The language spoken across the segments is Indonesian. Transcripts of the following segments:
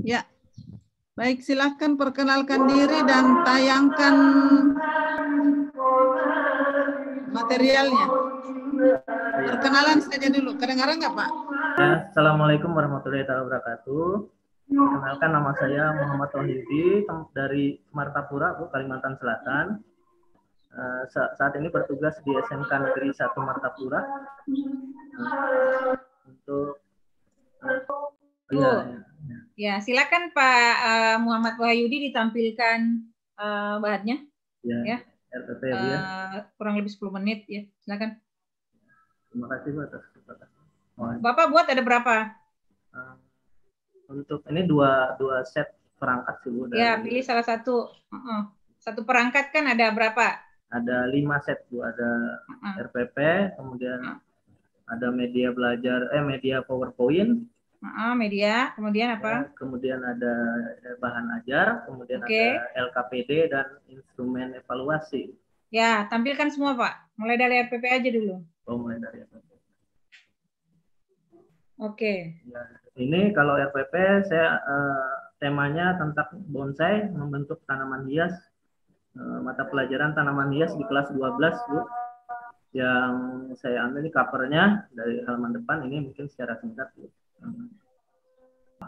Ya, baik, silakan perkenalkan diri dan tayangkan materialnya. Perkenalan saja dulu. Kedengaran nggak, Pak? Ya, Assalamualaikum warahmatullahi wabarakatuh. Perkenalkan, nama saya Muhammad Wahyudi dari Martapura, Bu, Kalimantan Selatan. Saat ini bertugas di SMK Negeri 1 Martapura. Untuk ya, silakan Pak Muhammad Wahyudi ditampilkan bahannya. Ya. RPP ya. Kurang lebih 10 menit ya. Silakan. Terima kasih Bu atas kesempatan. Bapak buat ada berapa? Untuk ini dua set perangkat sih Bu. Ya, pilih salah satu. Satu perangkat kan ada berapa? Ada 5 set Bu. Ada RPP, kemudian ada media belajar, media PowerPoint. Media, kemudian apa? Ya, kemudian ada bahan ajar, kemudian ada LKPD dan instrumen evaluasi. Ya, tampilkan semua Pak. Mulai dari RPP aja dulu. Oh, mulai dari RPP. Oke. Ya, ini kalau RPP saya temanya tentang bonsai, membentuk tanaman hias. Mata pelajaran tanaman hias di kelas 12 Bu. Yang saya ambil ini covernya dari halaman depan, ini mungkin secara singkat Bu.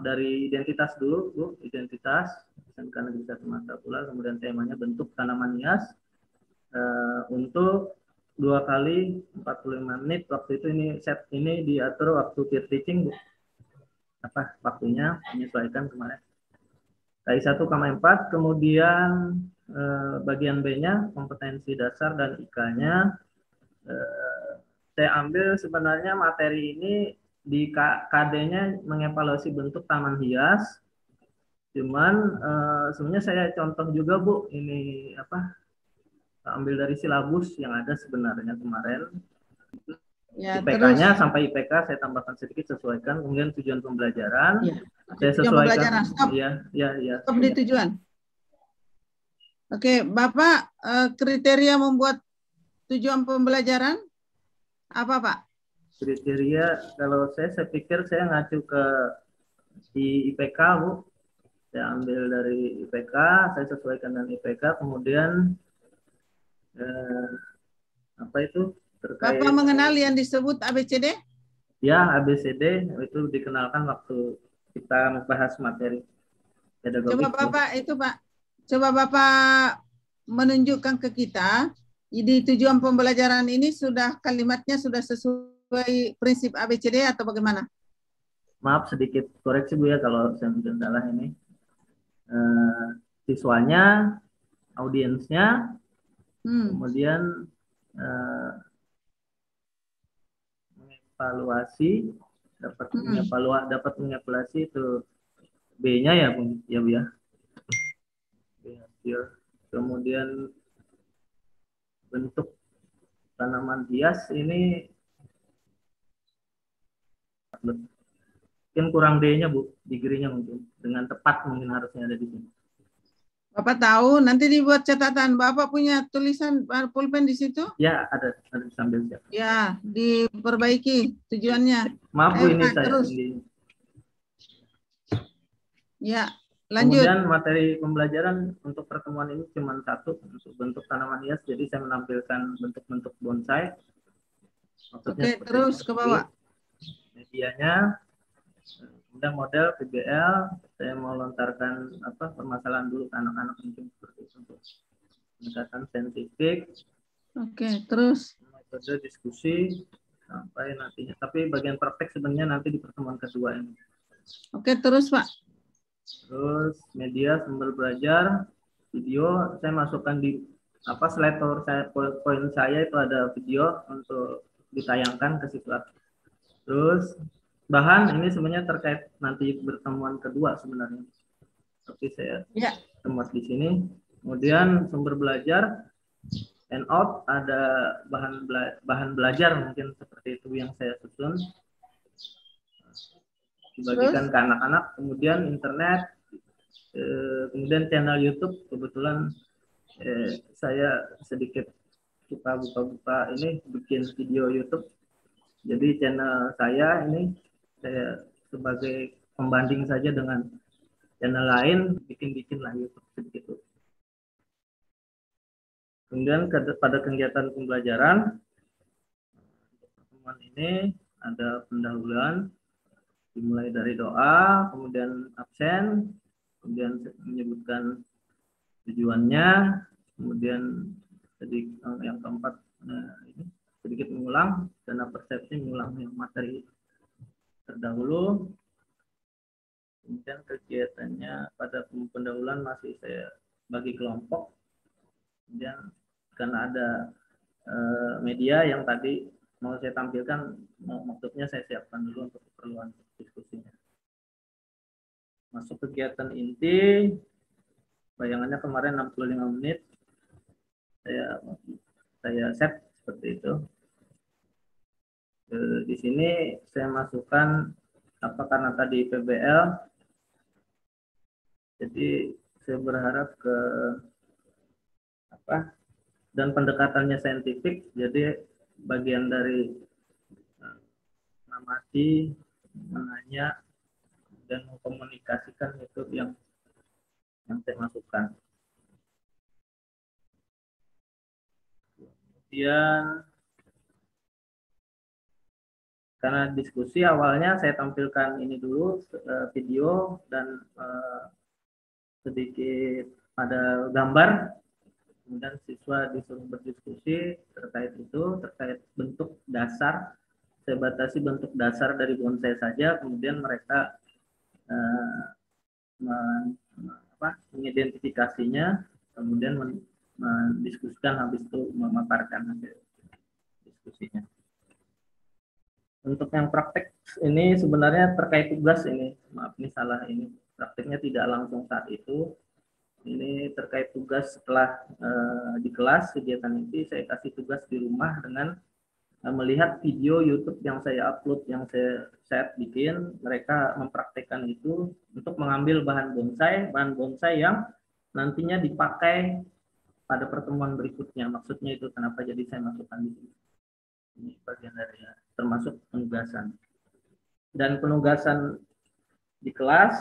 Dari identitas dulu Bu, identitas SMK Negeri 1 Martapura, kemudian temanya bentuk tanaman hias. Untuk 2 kali 45 menit, waktu itu ini set ini diatur waktu peer teaching Bu. Waktunya menyesuaikan kemarin. Dari 1,4, kemudian bagian B-nya kompetensi dasar dan IK-nya. Saya ambil sebenarnya materi ini di KD-nya mengevaluasi bentuk taman hias. Cuman sebenarnya saya contoh juga Bu, ini ambil dari silabus yang ada sebenarnya kemarin. Ya, IPK-nya sampai IPK saya tambahkan sedikit, sesuaikan. Kemudian tujuan pembelajaran saya sesuaikan. Iya. Stop di tujuan. Oke, Bapak kriteria membuat tujuan pembelajaran apa Pak? Kriteria kalau saya pikir saya ngacu ke di IPK Bu. Saya ambil dari IPK, saya sesuaikan dengan IPK, kemudian terkait. Bapak mengenal yang disebut ABCD? Ya, ABCD itu dikenalkan waktu kita membahas materi pedagogik. Coba Bapak itu Pak, coba Bapak menunjukkan ke kita di tujuan pembelajaran ini sudah kalimatnya sudah sesuai prinsip ABCD atau bagaimana? Maaf sedikit koreksi Bu ya kalau saya mungkin salah ini. Siswanya, audiensnya, kemudian mengevaluasi, dapat mengevaluasi itu B-nya ya Bu ya. Kemudian bentuk tanaman hias ini mungkin kurang D-nya Bu, degree-nya mungkin dengan tepat mungkin harusnya ada di sini. Bapak tahu nanti dibuat catatan. Bapak punya tulisan pulpen di situ? Ya, ada sambil siap. Ya, diperbaiki tujuannya. Maaf Bu, ini saya terus. Ya, lanjut. Kemudian materi pembelajaran untuk pertemuan ini cuma satu, untuk bentuk tanaman hias. Jadi saya menampilkan bentuk-bentuk bonsai. Oke, terus ke bawah. Medianya, kemudian model PBL. Saya mau lontarkan permasalahan dulu ke anak-anak mungkin seperti itu untuk pendekatan saintifik. Oke, terus Metode diskusi sampai nantinya. Tapi bagian praktek sebenarnya nanti di pertemuan kedua ini. Oke, terus Pak. Terus media sumber belajar, video saya masukkan di slide PowerPoint saya itu ada video untuk ditayangkan ke situ. Terus bahan ini sebenarnya terkait nanti pertemuan kedua sebenarnya. Tapi saya temukan di sini. Kemudian sumber belajar, handout ada bahan belajar mungkin seperti itu yang saya susun. Dibagikan ke anak-anak, kemudian internet, kemudian channel YouTube. Kebetulan saya sedikit suka buka-buka ini bikin video YouTube. Jadi channel saya ini saya sebagai pembanding saja dengan channel lain bikin lah YouTube sedikit. Kemudian pada kegiatan pembelajaran pertemuan ini ada pendahuluan dimulai dari doa, kemudian absen, kemudian menyebutkan tujuannya, kemudian yang keempat ini sedikit mengulang karena persepsi mengulang yang materi terdahulu. Kemudian kegiatannya pada pendahuluan masih saya bagi kelompok. Kemudian karena ada media yang tadi mau saya tampilkan, maksudnya saya siapkan dulu untuk keperluan diskusinya. Masuk kegiatan inti, bayangannya kemarin 65 menit, saya set seperti itu. Di sini saya masukkan karena tadi PBL, jadi saya berharap ke dan pendekatannya saintifik, jadi bagian dari mengamati, menanya, dan mengkomunikasikan itu yang saya masukkan. Kemudian karena diskusi awalnya saya tampilkan ini dulu video dan sedikit ada gambar, kemudian siswa disuruh berdiskusi terkait itu, terkait bentuk dasar. Saya batasi bentuk dasar dari bonsai saja, kemudian mereka mengidentifikasinya, kemudian mendiskusikan, habis itu memaparkan hasil diskusinya. Untuk yang praktek ini sebenarnya terkait tugas ini, maaf ini salah, ini prakteknya tidak langsung saat itu. Ini terkait tugas setelah di kelas kegiatan inti, saya kasih tugas di rumah dengan melihat video YouTube yang saya upload, yang saya bikin, mereka mempraktekkan itu untuk mengambil bahan bonsai yang nantinya dipakai pada pertemuan berikutnya. Maksudnya itu kenapa jadi saya masukkan di sini. Ini bagian dari termasuk penugasan. Dan penugasan di kelas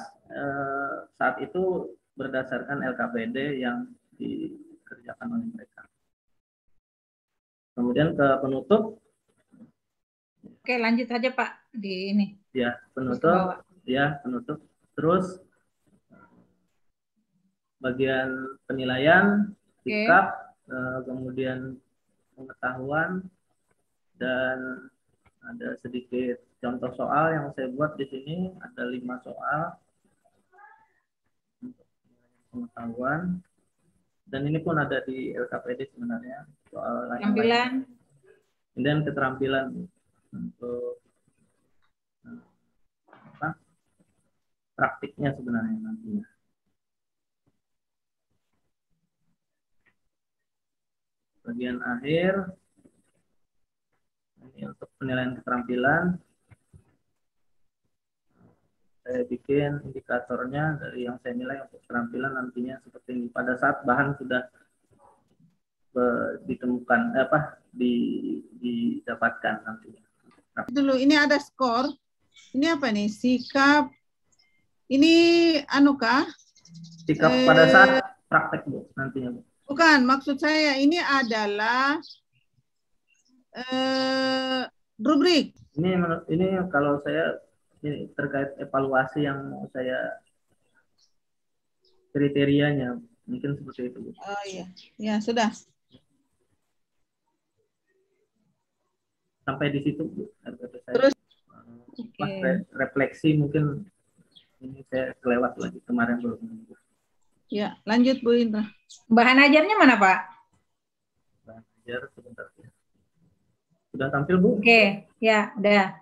saat itu berdasarkan LKPD yang dikerjakan oleh mereka. Kemudian ke penutup. Oke, lanjut saja Pak di ini. Ya, penutup. Ya, penutup. Terus bagian penilaian, sikap, kemudian pengetahuan, dan ada sedikit contoh soal yang saya buat di sini. Ada 5 soal untuk pengetahuan, dan ini pun ada di LKPD sebenarnya soal keterampilan. Dan keterampilan untuk praktiknya sebenarnya nantinya. Bagian akhir ini untuk penilaian keterampilan, saya bikin indikatornya dari yang saya nilai untuk keterampilan nantinya seperti ini. Pada saat bahan sudah ditemukan, didapatkan nantinya. Dulu ini ada skor. Ini apa nih? Sikap. Ini anukah? Sikap pada saat praktek, Bu, nantinya, Bu. Bukan, maksud saya ini adalah rubrik. Ini kalau saya ini terkait evaluasi yang mau saya kriterianya mungkin seperti itu, Bu. Oh iya, ya sudah. Sampai di situ, Bu. Terus refleksi mungkin ini saya kelewat lagi kemarin belum. Ya, lanjut Bu Indra. Bahan ajarnya mana Pak? Bahan ajar sebentar ya. Sudah tampil, Bu? Oke, ya udah.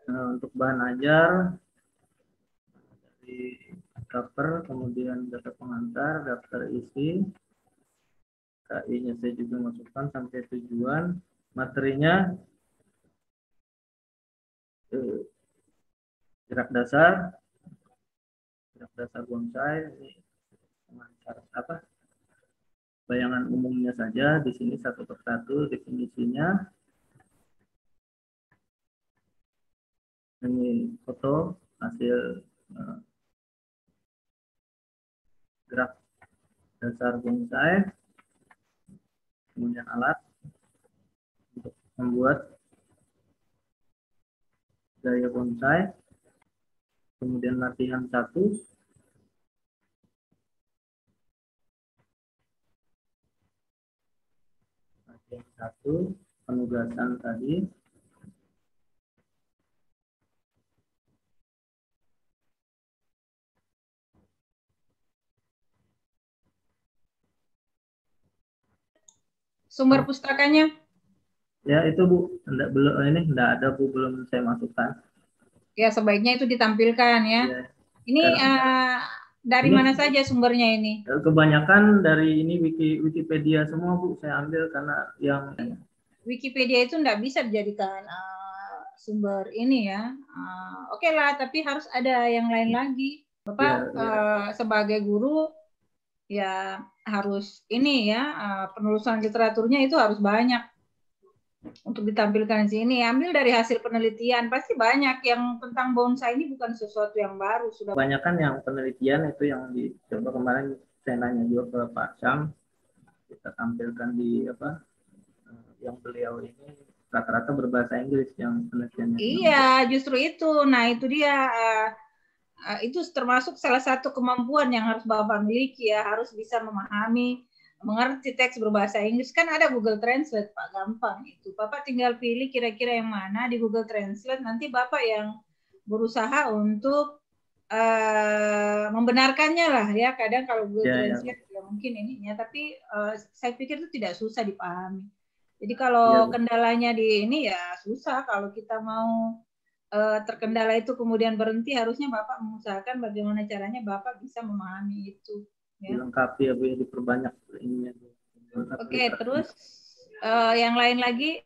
Nah, untuk bahan ajar dari cover, kemudian daftar pengantar, daftar isi, KI-nya saya juga masukkan sampai tujuan, materinya gerak dasar bonsai, ini bayangan umumnya saja di sini satu persatu definisinya. Ini foto hasil gerak dasar bonsai, kemudian alat untuk membuat gaya bonsai, kemudian latihan 1, penugasan tadi, Sumber pustakanya? ya itu Bu, enggak ada Bu, belum saya masukkan. Ya sebaiknya itu ditampilkan ya. Ya, Ini dari ini, mana saja sumbernya ini? Kebanyakan dari ini Wikipedia semua Bu, saya ambil karena yang Wikipedia itu enggak bisa dijadikan sumber ini ya. Oke lah, tapi harus ada yang lain lagi. Bapak sebagai guru ya harus ini ya, penelusuran literaturnya itu harus banyak untuk ditampilkan di sini. Ambil dari hasil penelitian, pasti banyak yang tentang bonsai ini bukan sesuatu yang baru. Sudah kebanyakan yang penelitian itu yang dicoba kemarin saya nanya juga ke Pak Syam, kita tampilkan di yang beliau ini rata-rata berbahasa Inggris yang penelitiannya. Iya, justru itu. Nah, itu dia. Itu termasuk salah satu kemampuan yang harus Bapak miliki ya, harus bisa memahami, mengerti teks berbahasa Inggris. Kan ada Google Translate, Pak, gampang itu. Bapak tinggal pilih kira-kira yang mana di Google Translate, nanti Bapak yang berusaha untuk membenarkannya lah ya. Kadang kalau Google Translate ya mungkin ininya, tapi saya pikir itu tidak susah dipahami. Jadi kalau kendalanya di ini ya susah. Kalau kita mau terkendala itu kemudian berhenti, harusnya Bapak mengusahakan bagaimana caranya Bapak bisa memahami itu. Ya. Dilengkapi ya Bu, ya, diperbanyak ininya. Oke, terus yang lain lagi,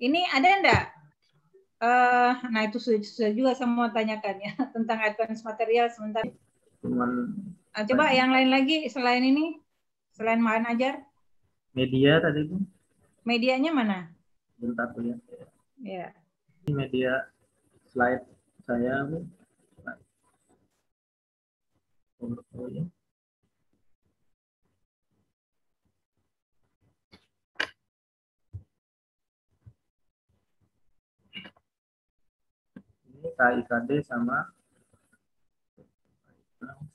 ini ada enggak? Nah itu sudah juga saya mau tanyakan ya tentang advance material sebentar. Coba yang lain lagi selain ini, selain Mahan Ajar. Media tadi Bu. Medianya mana? Bentar Bu ya. Ya. Media slide saya Bu. Ya. Ini KIKD sama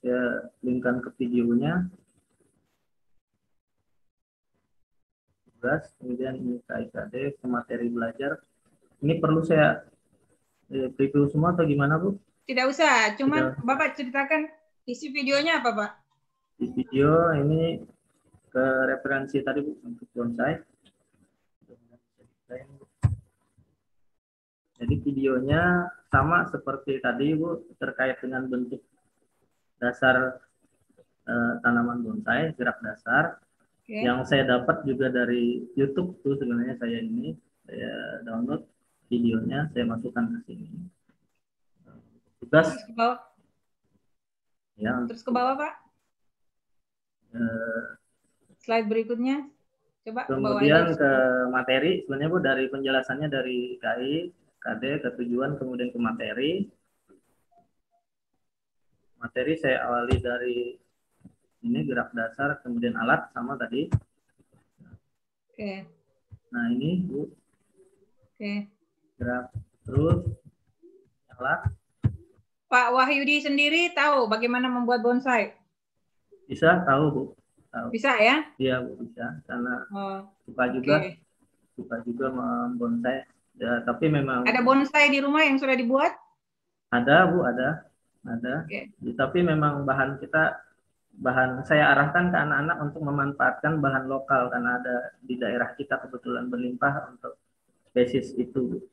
saya linkkan ke videonya. Kemudian ini KIKD ke materi belajar. Ini perlu saya preview semua atau gimana Bu? Tidak usah, cuman Bapak ceritakan isi videonya apa Pak? Di video ini ke referensi tadi Bu untuk bonsai. Jadi videonya sama seperti tadi Bu, terkait dengan bentuk dasar tanaman bonsai, gerak dasar. Yang saya dapat juga dari YouTube tuh sebenarnya saya download videonya, saya masukkan ke sini. Tugas. Ya. Terus ke bawah Pak. Slide berikutnya. Coba kemudian ke materi, sebenarnya Bu dari penjelasannya dari KIKD ke tujuan kemudian ke materi. Materi saya awali dari ini gerak dasar, kemudian alat sama tadi. Oke. Nah ini Bu. Oke. Gerak terus alat. Pak Wahyudi sendiri tahu bagaimana membuat bonsai? Bisa, tahu Bu. Tahu. Bisa ya? Iya Bu, bisa. Karena suka juga membonsai. Ya, tapi memang. Ada bonsai di rumah yang sudah dibuat? Ada Bu, ada. Tapi memang bahan saya arahkan ke anak-anak untuk memanfaatkan bahan lokal karena ada di daerah kita kebetulan berlimpah untuk spesies itu.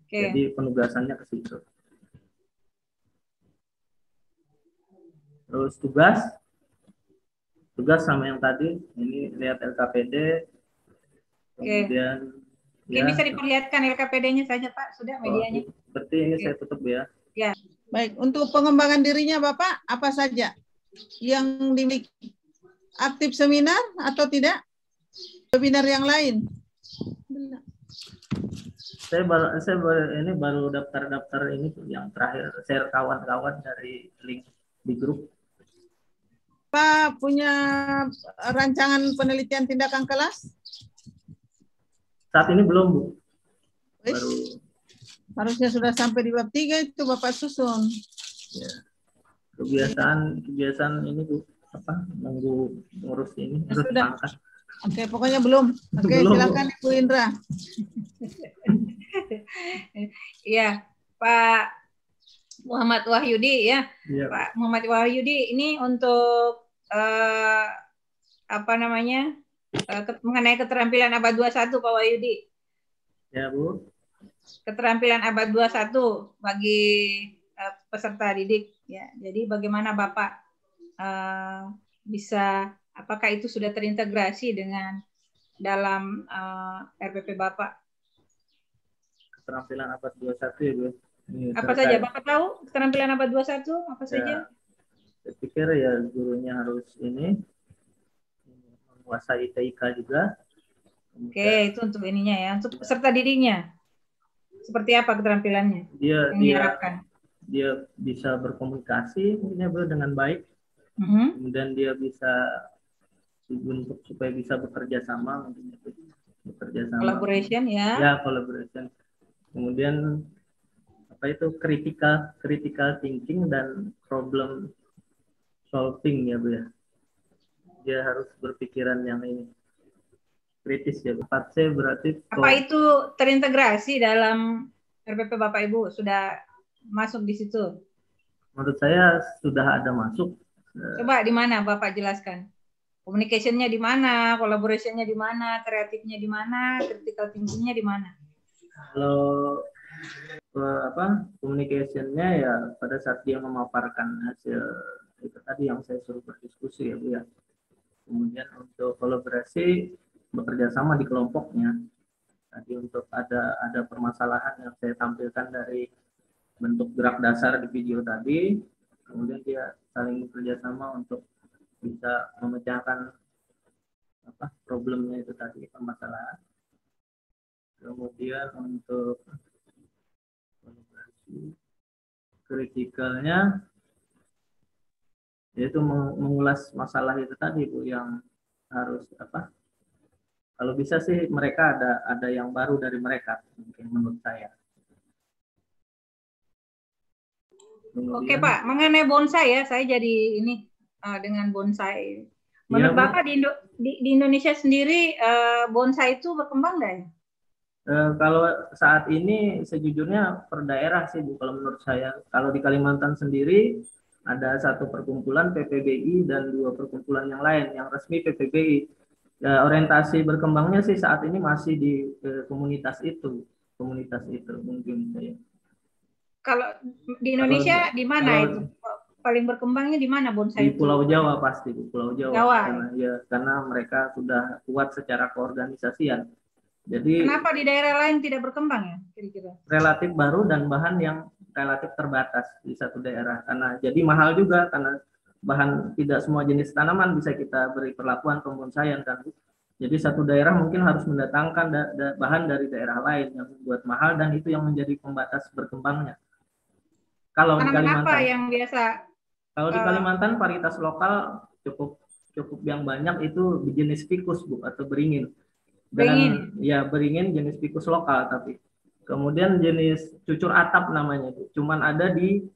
Jadi penugasannya ke situ. Terus tugas sama yang tadi, ini lihat LKPD. Kemudian ya, bisa diperlihatkan LKPD-nya saja Pak, sudah medianya. Berarti ini saya tutup ya. Ya. Baik, untuk pengembangan dirinya Bapak apa saja yang dimiliki? Aktif seminar atau tidak? Webinar yang lain? Saya baru daftar ini yang terakhir share kawan-kawan dari link di grup. Pak punya rancangan penelitian tindakan kelas? Saat ini belum, Bu. Wis, Baru harusnya sudah sampai di bab 3 itu Bapak susun. ya, kebiasaan ini, Bu, apa nunggu ngurus ini, Ya, ngurus sudah. pangkat. Oke, pokoknya belum. Oke, Belum, silakan Ibu Indra. Iya, Pak Muhammad Wahyudi ya. Iya. Pak Muhammad Wahyudi ini untuk apa namanya? Mengenai keterampilan abad 21 Pak Wahyudi. Ya, Bu. Keterampilan abad 21 bagi peserta didik ya. Jadi bagaimana Bapak bisa, apakah itu sudah terintegrasi dengan dalam RPP Bapak? Keterampilan abad 21 ya, Bu. Ini Apa saja Bapak tahu keterampilan abad 21 apa saja? Saya pikir ya gurunya harus ini menguasai TIK juga. Oke, itu untuk ininya ya, untuk peserta didiknya. Seperti apa keterampilannya yang diharapkan? Dia bisa berkomunikasi mungkin dengan baik. Kemudian dia bisa untuk supaya bisa bekerja sama, mungkin bekerja sama. Collaboration ya. Ya, collaboration. Kemudian apa itu critical thinking dan problem solving ya, Bu ya. Dia harus berpikiran yang ini kritis ya. 4C berarti apa itu terintegrasi dalam RPP Bapak Ibu, sudah masuk di situ? Menurut saya sudah ada masuk. Coba di mana Bapak jelaskan? Communication-nya di mana, collaboration-nya di mana, kreatifnya di mana, critical thinking-nya di mana? Kalau communication-nya ya pada saat dia memaparkan hasil itu tadi yang saya suruh berdiskusi ya, Bu ya. Kemudian untuk kolaborasi bekerja sama di kelompoknya. Tadi untuk ada permasalahan yang saya tampilkan dari bentuk gerak dasar di video tadi, kemudian dia saling bekerja sama untuk bisa memecahkan problemnya itu tadi, permasalahan. Kemudian untuk kolaborasi kritikalnya yaitu mengulas masalah itu tadi, Bu, yang harus kalau bisa sih mereka ada yang baru dari mereka mungkin menurut saya. Kemudian, oke Pak, mengenai bonsai ya, saya jadi ini dengan bonsai. Menurut ya, Bapak di Indonesia sendiri bonsai itu berkembang nggak ya? Kalau saat ini sejujurnya per daerah sih, Bu, kalau menurut saya. Kalau di Kalimantan sendiri ada satu perkumpulan PPBI dan 2 perkumpulan yang lain, yang resmi PPBI. Orientasi berkembangnya sih saat ini masih di komunitas itu mungkin saya. Kalau di Indonesia di mana itu paling berkembangnya, di mana bonsai? Di Pulau Jawa pasti, di Pulau Jawa. Karena mereka sudah kuat secara keorganisasian. Jadi kenapa di daerah lain tidak berkembang ya kira-kira? Relatif baru dan bahan yang relatif terbatas di satu daerah, karena jadi mahal juga karena bahan tidak semua jenis tanaman bisa kita beri perlakuan pembonsaian kan. Jadi satu daerah mungkin harus mendatangkan bahan dari daerah lain yang membuat mahal, dan itu yang menjadi pembatas berkembangnya. Kalau di Kalimantan apa yang biasa? Kalau di Kalimantan varietas lokal cukup yang banyak itu jenis ficus, Bu, atau beringin. Dan ya beringin jenis ficus lokal, tapi kemudian jenis cucur atap namanya, cuman ada di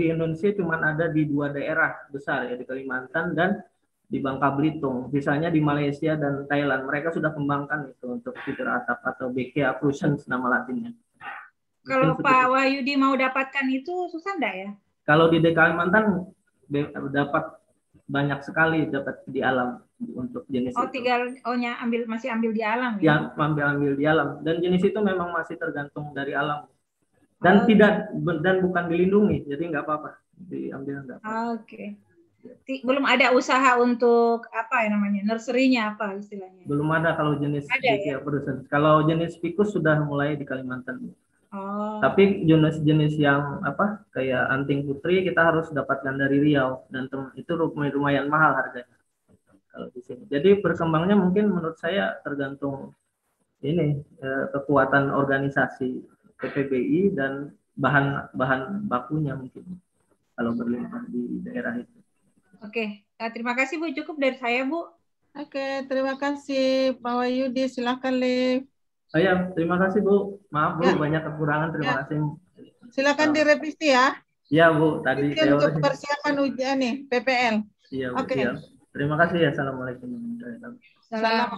Indonesia, cuman ada di 2 daerah besar ya, di Kalimantan dan di Bangka Belitung. Sisanya di Malaysia dan Thailand. Mereka sudah kembangkan itu untuk cucur atap atau Bekea prusens nama latinnya. Kalau Pak Wahyudi mau dapatkan itu susah enggak ya? Kalau di Kalimantan dapat banyak sekali, dapat di alam untuk jenis itu. Masih ambil di alam ya? Ya, ambil di alam, dan jenis itu memang masih tergantung dari alam dan bukan dilindungi, jadi nggak apa-apa diambil, nggak apa-apa. Oke. Belum ada usaha untuk apa ya namanya, nursery-nya apa istilahnya? Belum ada kalau jenis ya? Kalau jenis ficus sudah mulai di Kalimantan. Tapi jenis-jenis yang kayak anting putri kita harus dapatkan dari Riau, dan itu lumayan mahal harganya kalau di sini. Jadi berkembangnya mungkin menurut saya tergantung ini kekuatan organisasi PPBI dan bahan bakunya mungkin kalau berlimpah di daerah itu. Oke, Terima kasih Bu, cukup dari saya Bu. Oke, terima kasih Pak Wahyudi. Silakan Liv. Oh ya, terima kasih Bu. Maaf Bu, banyak kekurangan. Terima kasih. Silakan direvisi ya. Iya Bu, tadi teori untuk persiapan ujian nih PPL. Iya Bu. Terima kasih ya. Assalamualaikum warahmatullahi wabarakatuh. Salam.